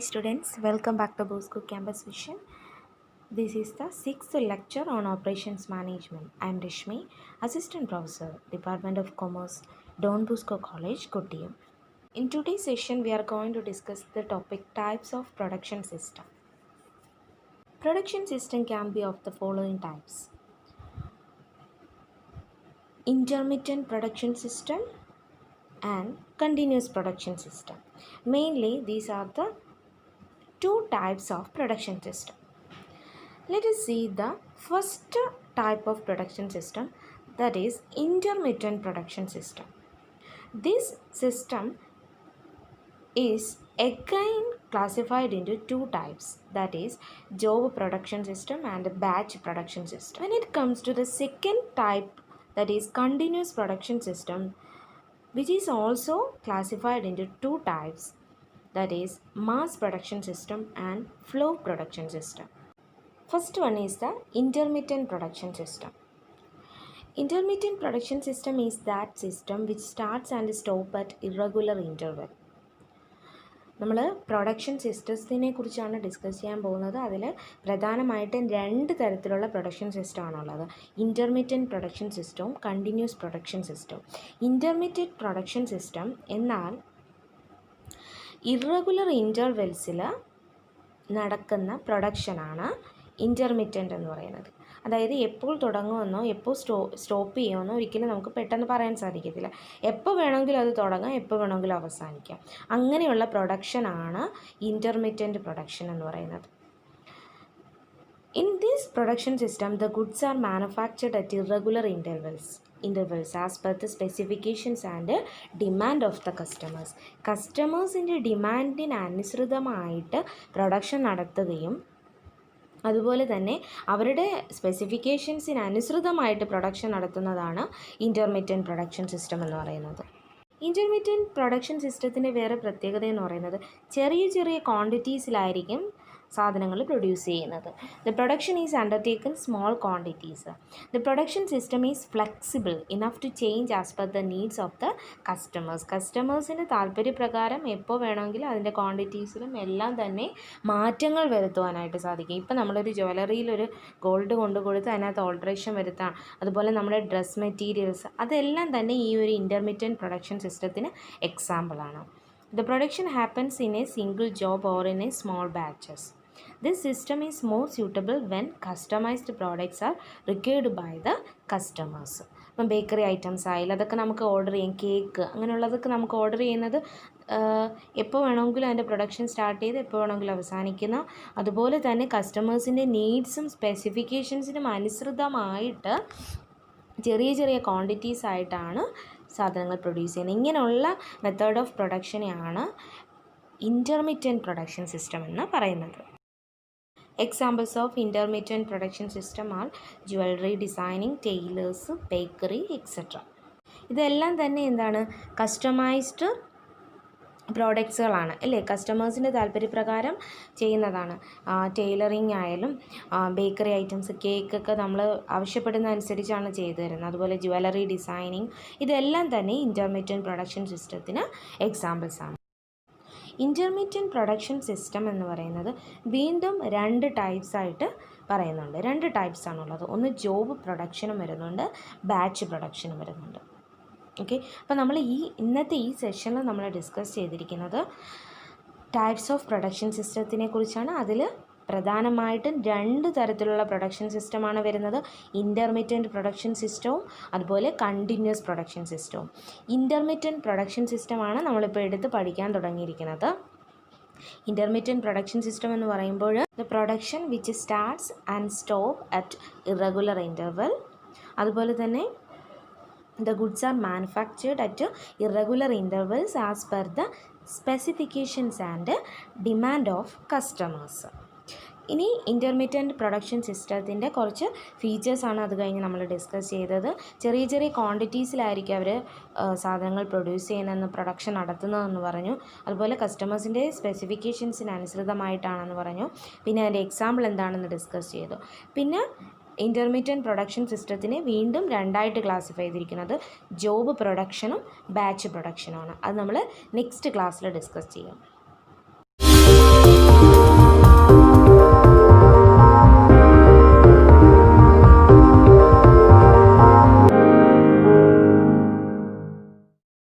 students, welcome back to Bosco Campus Vision. This is the 6th lecture on Operations Management. I am Rishmi, Assistant Professor, Department of Commerce, Don Bosco College, Kottayam. In today's session, we are going to discuss the topic types of production system. Production system can be of the following types: intermittent production system and continuous production system. Mainly, these are the two types of production system. Let us see the first type of production system, that is intermittent production system. This system is again classified into two types, that is job production system and batch production system. When it comes to the second type, that is continuous production system, which is also classified into two types, that is mass production system and flow production system. First one is the intermittent production system. Intermittent production system is that system which starts and stops at irregular interval. നമ്മൾ production സിസ്റ്റത്തിനെ കുറിച്ചാണ് discuss ചെയ്യാൻ പോകുന്നത്. അതിൽ പ്രധാനമായിട്ടും രണ്ട് തരത്തിലുള്ള production സിസ്റ്റമാണുള്ളത്: intermediate production സിസ്റ്റവും continuous production സിസ്റ്റവും. ഇൻ്റർമീഡിയറ്റ് പ്രൊഡക്ഷൻ സിസ്റ്റം എന്നാൽ ഇറഗുലർ ഇൻ്റർവെൽസിൽ നടക്കുന്ന പ്രൊഡക്ഷനാണ് ഇൻ്റർമീഡിയറ്റ് എന്ന് പറയുന്നത്. അതായത് എപ്പോൾ തുടങ്ങുമെന്നോ എപ്പോൾ സ്റ്റോപ്പ് ചെയ്യുമെന്നോ ഒരിക്കലും നമുക്ക് പെട്ടെന്ന് പറയാൻ സാധിക്കത്തില്ല. എപ്പോൾ വേണമെങ്കിലും അത് തുടങ്ങാം, എപ്പോൾ വേണമെങ്കിലും അവസാനിക്കാം. അങ്ങനെയുള്ള പ്രൊഡക്ഷനാണ് ഇൻ്റർമീഡിയറ്റ് പ്രൊഡക്ഷൻ എന്ന് പറയുന്നത്. In this production system, the goods are manufactured at irregular intervals as per the specifications and demand of the customers. കസ്റ്റമേഴ്സിൻ്റെ ഡിമാൻഡിന് അനുസൃതമായിട്ട് പ്രൊഡക്ഷൻ നടത്തുകയും അതുപോലെ തന്നെ അവരുടെ സ്പെസിഫിക്കേഷൻസിന് അനുസൃതമായിട്ട് പ്രൊഡക്ഷൻ നടത്തുന്നതാണ് ഇൻ്റർമീഡിയറ്റ് പ്രൊഡക്ഷൻ സിസ്റ്റം എന്ന് പറയുന്നത്. ഇൻ്റർമീഡിയറ്റ് പ്രൊഡക്ഷൻ സിസ്റ്റത്തിൻ്റെ വേറെ പ്രത്യേകത എന്ന് പറയുന്നത് ചെറിയ ചെറിയ ക്വാണ്ടിറ്റീസിലായിരിക്കും സാധനങ്ങൾ പ്രൊഡ്യൂസ് ചെയ്യുന്നത്. The production is undertaken small quantities. The production system is flexible enough to change as per the needs of the customers. കസ്റ്റമേഴ്സിൻ്റെ താല്പര്യപ്രകാരം എപ്പോൾ വേണമെങ്കിലും അതിൻ്റെ ക്വാണ്ടിറ്റീസിലും എല്ലാം തന്നെ മാറ്റങ്ങൾ വരുത്തുവാനായിട്ട് സാധിക്കും. ഇപ്പം നമ്മളൊരു ജ്വല്ലറിയിലൊരു ഗോൾഡ് കൊണ്ടു കൊടുത്ത് അതിനകത്ത് ഓൾട്രേഷൻ വരുത്താം. അതുപോലെ നമ്മുടെ ഡ്രസ് മെറ്റീരിയൽസ്, അതെല്ലാം തന്നെ ഈ ഒരു ഇൻ്റർമീഡിയറ്റ് പ്രൊഡക്ഷൻ സിസ്റ്റത്തിന് എക്സാമ്പിളാണ്. The production happens in a single job or in a small batches. This system is more suitable when customized products are required by the customers. ഇപ്പം ബേക്കറി ഐറ്റംസ് ആയാലും അതൊക്കെ നമുക്ക് ഓർഡർ ചെയ്യാം. കേക്ക് അങ്ങനെയുള്ളതൊക്കെ നമുക്ക് order ചെയ്യുന്നത് എപ്പോൾ വേണമെങ്കിലും അതിൻ്റെ പ്രൊഡക്ഷൻ സ്റ്റാർട്ട് ചെയ്ത് എപ്പോൾ വേണമെങ്കിലും അവസാനിക്കുന്ന, അതുപോലെ തന്നെ കസ്റ്റമേഴ്സിൻ്റെ നീഡ്സും സ്പെസിഫിക്കേഷൻസിനും അനുസൃതമായിട്ട് ചെറിയ ചെറിയ ക്വാണ്ടിറ്റീസ് ആയിട്ടാണ് സാധനങ്ങൾ പ്രൊഡ്യൂസ് ചെയ്യുന്നത്. ഇങ്ങനെയുള്ള മെത്തേഡ് ഓഫ് പ്രൊഡക്ഷനെയാണ് ഇൻ്റർമീഡിയറ്റ് പ്രൊഡക്ഷൻ സിസ്റ്റം എന്ന് പറയുന്നത്. Examples of intermediate production system are jewellery designing, tailors, bakery etcetera. ഇതെല്ലാം തന്നെ എന്താണ്, കസ്റ്റമൈസ്ഡ് പ്രോഡക്ട്സുകളാണ് അല്ലേ, കസ്റ്റമേഴ്സിൻ്റെ താല്പര്യപ്രകാരം ചെയ്യുന്നതാണ്. ടൈലറിങ് ആയാലും ബേക്കറി ഐറ്റംസ്, കേക്കൊക്കെ നമ്മൾ ആവശ്യപ്പെടുന്ന അനുസരിച്ചാണ് ചെയ്തു തരുന്നത്. അതുപോലെ ജ്വല്ലറി ഡിസൈനിങ്, ഇതെല്ലാം തന്നെ ഇൻ്റർമീഡിയറ്റ് പ്രൊഡക്ഷൻ സിസ്റ്റത്തിന് എക്സാമ്പിൾസാണ്. ഇൻ്റർമീഡിയറ്റ് പ്രൊഡക്ഷൻ സിസ്റ്റം എന്ന് പറയുന്നത് വീണ്ടും രണ്ട് ടൈപ്സായിട്ട് പറയുന്നുണ്ട്. രണ്ട് ടൈപ്സാണുള്ളത്. ഒന്ന് ജോബ് പ്രൊഡക്ഷനും വരുന്നുണ്ട്, ബാച്ച് പ്രൊഡക്ഷനും വരുന്നുണ്ട്. ഓക്കെ, അപ്പോൾ നമ്മൾ ഇന്നത്തെ ഈ സെഷനിൽ നമ്മൾ ഡിസ്കസ് ചെയ്തിരിക്കുന്നത് ടൈപ്സ് ഓഫ് പ്രൊഡക്ഷൻ സിസ്റ്റത്തിനെ കുറിച്ചാണ്. അതിൽ പ്രധാനമായിട്ടും രണ്ട് തരത്തിലുള്ള പ്രൊഡക്ഷൻ സിസ്റ്റമാണ് വരുന്നത്: ഇൻ്റർമീഡിയറ്റ് പ്രൊഡക്ഷൻ സിസ്റ്റവും അതുപോലെ കണ്ടിന്യൂസ് പ്രൊഡക്ഷൻ സിസ്റ്റവും. ഇൻ്റർമീഡിയറ്റ് പ്രൊഡക്ഷൻ സിസ്റ്റമാണ് നമ്മളിപ്പോൾ എടുത്ത് പഠിക്കാൻ തുടങ്ങിയിരിക്കുന്നത്. ഇൻ്റർമീഡിയറ്റ് പ്രൊഡക്ഷൻ സിസ്റ്റം എന്ന് പറയുമ്പോൾ the production which starts and stop at irregular interval. അതുപോലെ തന്നെ the goods are manufactured at irregular intervals as per the specifications and demand of customers. ഇനി ഇൻ്റർമീഡിയറ്റ് പ്രൊഡക്ഷൻ സിസ്റ്റത്തിൻ്റെ കുറച്ച് ഫീച്ചേഴ്സാണ് അത് കഴിഞ്ഞ് നമ്മൾ ഡിസ്കസ് ചെയ്തത്. ചെറിയ ചെറിയ ക്വാണ്ടിറ്റീസിലായിരിക്കും അവർ സാധനങ്ങൾ പ്രൊഡ്യൂസ് ചെയ്യുന്നതെന്ന്, പ്രൊഡക്ഷൻ നടത്തുന്നതെന്ന് പറഞ്ഞു. അതുപോലെ കസ്റ്റമേഴ്സിൻ്റെ സ്പെസിഫിക്കേഷൻസിന് അനുസൃതമായിട്ടാണെന്ന് പറഞ്ഞു. പിന്നെ അതിൻ്റെ എക്സാമ്പിൾ എന്താണെന്ന് ഡിസ്കസ് ചെയ്തു. പിന്നെ ഇൻ്റർമീഡിയറ്റ് പ്രൊഡക്ഷൻ സിസ്റ്റത്തിനെ വീണ്ടും രണ്ടായിട്ട് ക്ലാസിഫൈ ചെയ്തിരിക്കുന്നത് ജോബ് പ്രൊഡക്ഷനും ബാച്ച് പ്രൊഡക്ഷനുമാണ്. അത് നമ്മൾ നെക്സ്റ്റ് ക്ലാസ്സിൽ ഡിസ്കസ് ചെയ്യാം.